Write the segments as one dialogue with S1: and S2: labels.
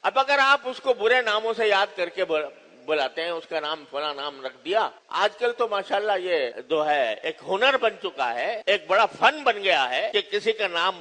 S1: اب اگر آپ اس کو برے ناموں سے یاد کر کے بلاتے ہیں، اس کا نام فلاں نام رکھ دیا. آج کل تو ماشاءاللہ یہ جو ہے ایک ہنر بن چکا ہے، ایک بڑا فن بن گیا ہے کہ کسی کا نام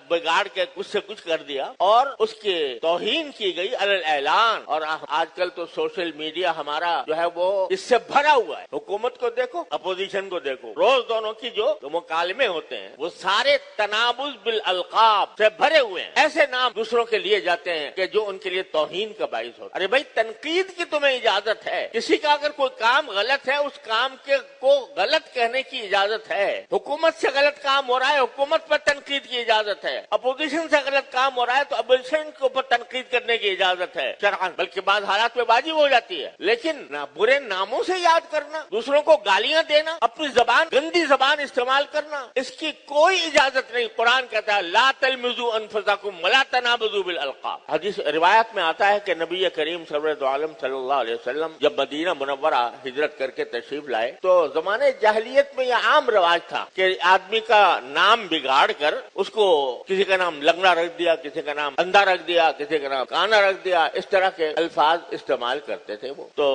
S1: بگاڑ کے کچھ سے کچھ کر دیا اور اس کی توہین کی گئی علی الاعلان. اور آج کل تو سوشل میڈیا ہمارا جو ہے وہ اس سے بھرا ہوا ہے. حکومت کو دیکھو، اپوزیشن کو دیکھو، روز دونوں کی جو مکالمے ہوتے ہیں وہ سارے تنابز بالالقاب سے بھرے ہوئے ہیں. ایسے نام دوسروں کے لیے جاتے ہیں کہ جو ان کے لیے توہین کا باعث ہوتا ہے. ارے بھائی، تنقید کی تمہیں اجازت ہے، کسی کا اگر کوئی کام غلط ہے اس کام کو غلط کہنے کی اجازت ہے. حکومت سے غلط کام ہو رہا ہے، حکومت پر تنقید کی اجازت ہے. اپوزیشن سے غلط کام ہو رہا ہے تو اپوزیشن کے اوپر تنقید کرنے کی اجازت ہے شرعاً، بلکہ بعض حالات میں واجب ہو جاتی ہے. لیکن برے ناموں سے یاد کرنا، دوسروں کو گالیاں دینا، اپنی زبان گندی زبان استعمال کرنا، اس کی کوئی اجازت نہیں. قرآن کہتا ہے لا تلمزوا انفسکم ولا تنابزوا بالالقاب. حدیث روایت میں آتا ہے کہ نبی کریم سرور عالم صلی اللہ علیہ وسلم جب مدینہ منورہ ہجرت کر کے تشریف لائے تو زمانے جاہلیت میں یہ عام رواج تھا کہ آدمی کا نام بگاڑ کر اس کو کسی کا نام لنگڑا رکھ دیا، کسی کا نام اندھا رکھ دیا، کسی کا نام کانا رکھ دیا، اس طرح کے الفاظ استعمال کرتے تھے وہ. تو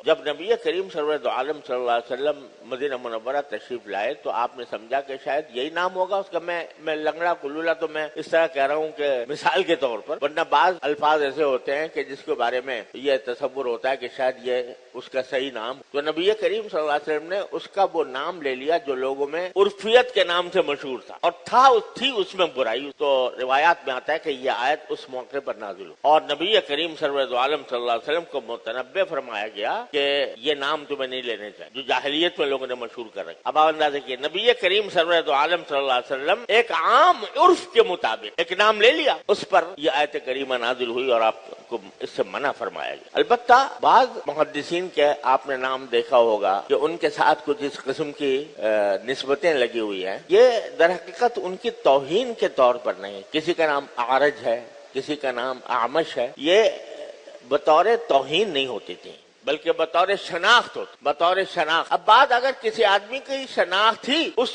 S1: جب نبی کریم سرور عالم صلی اللہ علیہ وسلم مدینہ منورہ تشریف لائے تو آپ نے سمجھا کہ شاید یہی نام ہوگا اس کا. میں لنگڑا کلولا تو میں اس طرح کہہ رہا ہوں کہ مثال کے طور پر، ورنہ بعض الفاظ ایسے ہوتے ہیں کہ جس کے بارے میں یہ تصور ہوتا ہے کہ شاید یہ اس کا صحیح نام. تو نبی کریم صلی اللہ علیہ وسلم نے اس کا وہ نام لے لیا جو لوگوں میں عرفیت کے نام سے مشہور تھا، اور تھی اس میں برائی. تو روایات میں آتا ہے کہ یہ آیت اس موقع پر نازل ہوئی اور نبی کریم سرور عالم صلی اللہ علیہ وسلم کو متنبہ فرمایا گیا کہ یہ نام تمہیں نہیں لینے چاہیے جو جاہلیت میں لوگوں نے مشہور کر رکھا. اب آپ اندازہ کیے، نبی کریم سرور عالم صلی اللہ علیہ وسلم ایک عام عرف کے مطابق ایک نام لے لیا، اس پر یہ آیت کریمہ نازل ہوئی اور آپ کو اس سے منع فرمایا گیا. البتہ بعض محدثین کے آپ نے نام دیکھا ہوگا کہ ان کے ساتھ کچھ اس قسم کی نسبتیں لگی ہوئی ہیں. یہ در حقیقت ان کی توہین کے طور پر نہیں. کسی کا نام اعرج ہے، کسی کا نام اعمش ہے، یہ بطور توہین نہیں ہوتی تھی بلکہ بطور شناخت ہوتی، بطور شناخت. اب بات اگر کسی آدمی کی شناخت ہی اس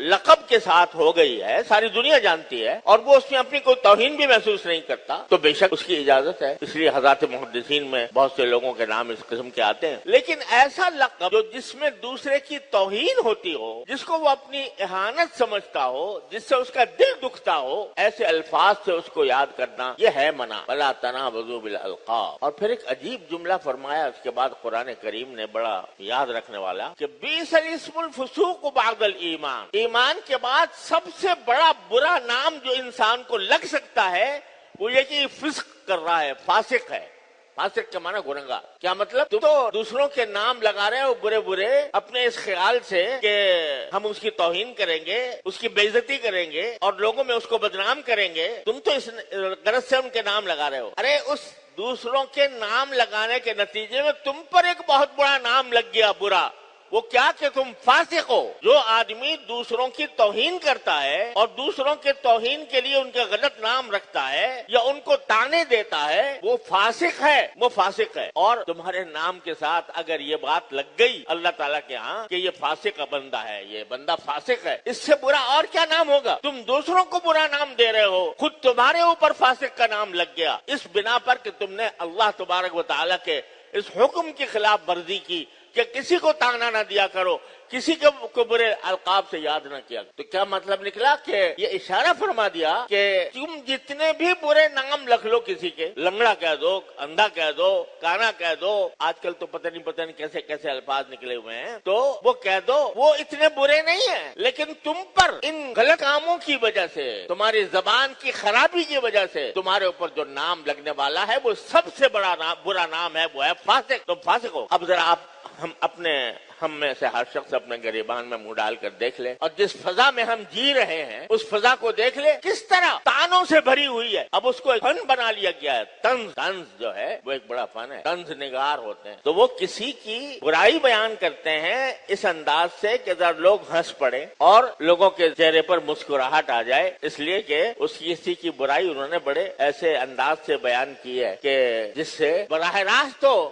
S1: لقب کے ساتھ ہو گئی ہے، ساری دنیا جانتی ہے اور وہ اس میں اپنی کوئی توہین بھی محسوس نہیں کرتا، تو بے شک اس کی اجازت ہے. اس لیے حضرات محدثین میں بہت سے لوگوں کے نام اس قسم کے آتے ہیں. لیکن ایسا لقب جو جس میں دوسرے کی توہین ہوتی ہو، جس کو وہ اپنی اہانت سمجھتا ہو، جس سے اس کا دل دکھتا ہو، ایسے الفاظ سے اس کو یاد کرنا یہ ہے منع. ولا تنابزوا بالالقاب. اور پھر ایک عجیب جملہ فرمایا اس کے بعد قرآن کریم نے، بڑا یاد رکھنے والا، کہ بیس الاسم الفسوق بعد الایمان. ایمان کے بعد سب سے بڑا برا نام جو انسان کو لگ سکتا ہے وہ یہ کہ فسق کر رہا ہے، فاسق ہے. فاسق کے معنی گنہگار. کیا مطلب؟ تم تو دوسروں کے نام لگا رہے ہو برے برے اپنے اس خیال سے کہ ہم اس کی توہین کریں گے، اس کی بے عزتی کریں گے اور لوگوں میں اس کو بدنام کریں گے. تم تو اس غرض سے ان کے نام لگا رہے ہو. ارے اس دوسروں کے نام لگانے کے نتیجے میں تم پر ایک بہت بڑا نام لگ گیا برا. وہ کیا کہ تم فاسق ہو. جو آدمی دوسروں کی توہین کرتا ہے اور دوسروں کے توہین کے لیے ان کا غلط نام رکھتا ہے یا ان کو تانے دیتا ہے، وہ فاسق ہے، وہ فاسق ہے. اور تمہارے نام کے ساتھ اگر یہ بات لگ گئی اللہ تعالیٰ کے ہاں کہ یہ فاسق بندہ ہے، یہ بندہ فاسق ہے، اس سے برا اور کیا نام ہوگا؟ تم دوسروں کو برا نام دے رہے ہو، خود تمہارے اوپر فاسق کا نام لگ گیا اس بنا پر کہ تم نے اللہ تبارک و تعالیٰ کے اس حکم کی خلاف ورزی کی کہ کسی کو تانا نہ دیا کرو، کسی کو برے القاب سے یاد نہ کیا. تو کیا مطلب نکلا کہ یہ اشارہ فرما دیا کہ تم جتنے بھی برے نام لکھ لو کسی کے، لنگڑا کہہ دو، اندھا کہہ دو، کانا کہہ دو، آج کل تو پتہ نہیں کیسے کیسے الفاظ نکلے ہوئے ہیں، تو وہ کہہ دو، وہ اتنے برے نہیں ہیں. لیکن تم پر ان غلط کاموں کی وجہ سے، تمہاری زبان کی خرابی کی وجہ سے تمہارے اوپر جو نام لگنے والا ہے وہ سب سے بڑا برا نام ہے، وہ ہے فاسق. تم فاسق ہو. اب ذرا ہم میں سے ہر شخص اپنے گریبان میں منہ ڈال کر دیکھ لے اور جس فضا میں ہم جی رہے ہیں اس فضا کو دیکھ لے کس طرح تانوں سے بھری ہوئی ہے. اب اس کو ایک فن بنا لیا گیا ہے. طنز جو ہے وہ ایک بڑا فن ہے. طنز نگار ہوتے ہیں تو وہ کسی کی برائی بیان کرتے ہیں اس انداز سے کہ ذرا لوگ ہنس پڑے اور لوگوں کے چہرے پر مسکراہٹ آ جائے، اس لیے کہ کسی کی برائی انہوں نے بڑے ایسے انداز سے بیان کی ہے کہ جس سے براہ راست تو